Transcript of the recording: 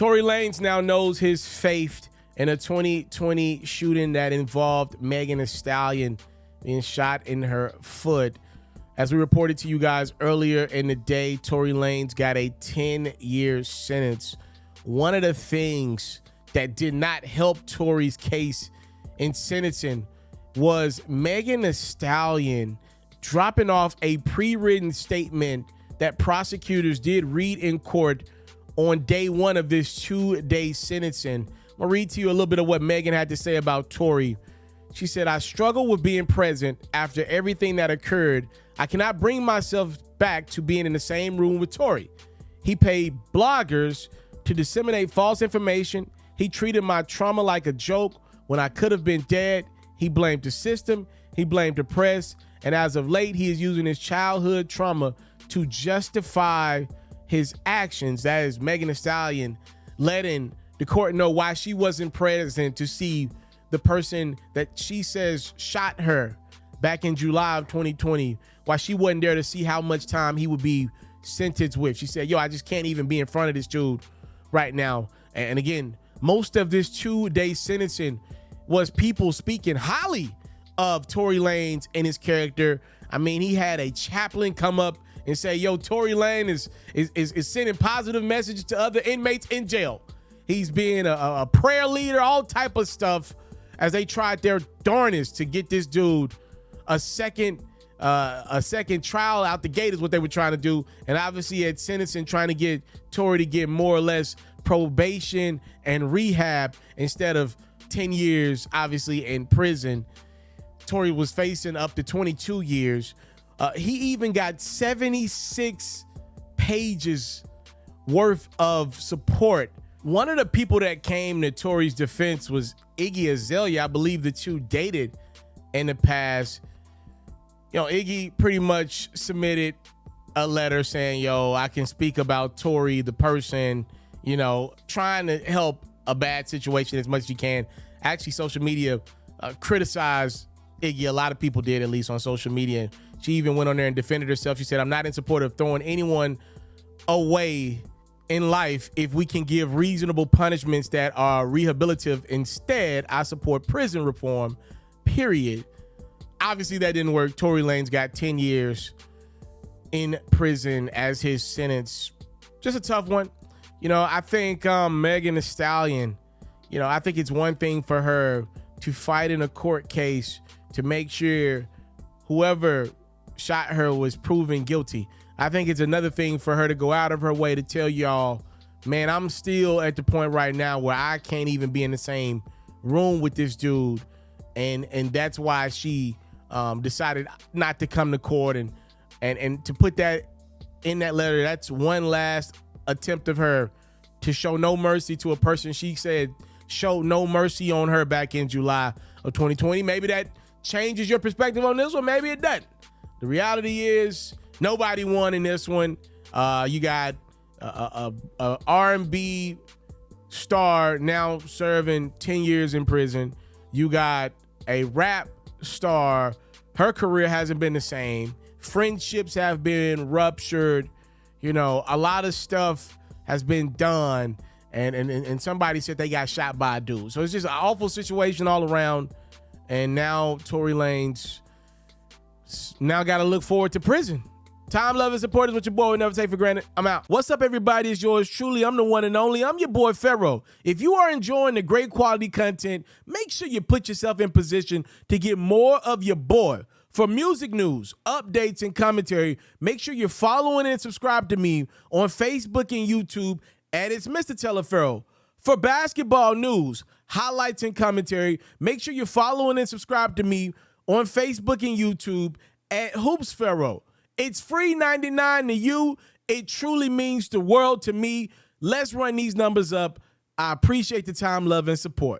Tory Lanez now knows his fate in a 2020 shooting that involved Megan Thee Stallion being shot in her foot. As we reported to you guys earlier in the day, Tory Lanez got a 10-year sentence. One of the things that did not help Tory's case in sentencing was Megan Thee Stallion dropping off a pre-written statement that prosecutors did read in court on day one of this 2-day sentencing. I'm gonna read to you a little bit of what Megan had to say about Tory. She said, "I struggle with being present after everything that occurred. I cannot bring myself back to being in the same room with Tory. He paid bloggers to disseminate false information. He treated my trauma like a joke when I could have been dead. He blamed the system. He blamed the press. And as of late, he is using his childhood trauma to justify his actions." That is Megan Thee Stallion letting the court know why she wasn't present to see the person that she says shot her back in July of 2020, why she wasn't there to see how much time he would be sentenced with. She said, "Yo, I just can't even be in front of this dude right now." And again, most of this 2-day sentencing was people speaking highly of Tory Lanez and his character. I mean, he had a chaplain come up and say, "Yo, Tory Lanez is sending positive messages to other inmates in jail. He's being a prayer leader," all type of stuff, as they tried their darnest to get this dude a second trial out the gate is what they were trying to do. And obviously at sentencing, trying to get Tory to get more or less probation and rehab instead of 10 years, obviously, in prison. Tory was facing up to 22 years. He even got 76 pages worth of support. One of the people that came to Tory's defense was Iggy Azalea. I believe the two dated in the past. You know, Iggy pretty much submitted a letter saying, "Yo, I can speak about Tory, the person," you know, trying to help a bad situation as much as you can. Actually, social media criticized Iggy. A lot of people did, at least on social media. She even went on there and defended herself. She said, "I'm not in support of throwing anyone away in life if we can give reasonable punishments that are rehabilitative. Instead, I support prison reform, period." Obviously, that didn't work. Tory Lanez got 10 years in prison as his sentence. Just a tough one. You know, I think Megan Thee Stallion, you know, I think it's one thing for her to fight in a court case to make sure whoever shot her was proven guilty. I think it's another thing for her to go out of her way to tell y'all, "Man, I'm still at the point right now where I can't even be in the same room with this dude." And that's why she decided not to come to court and to put that in that letter. That's one last attempt of her to show no mercy to a person she said showed no mercy on her back in July of 2020. Maybe that changes your perspective on this one. Maybe it doesn't. The reality is nobody won in this one. You got a R&B star now serving 10 years in prison. You got a rap star. Her career hasn't been the same. Friendships have been ruptured. You know, a lot of stuff has been done. And somebody said they got shot by a dude. So it's just an awful situation all around. And now Tory Lanez now got to look forward to prison. Time, love, and support is what your boy would never take for granted. I'm out. What's up, everybody? It's yours truly. I'm the one and only. I'm your boy, Pharaoh. If you are enjoying the great quality content, make sure you put yourself in position to get more of your boy. For music news, updates, and commentary, make sure you're following and subscribe to me on Facebook and YouTube at itsmrtaliaferro. For basketball news, highlights, and commentary, make sure you're following and subscribe to me on Facebook and YouTube at hoopspharaoh. It's free 99 to you. It truly means the world to me. Let's run these numbers up. I appreciate the time, love, and support.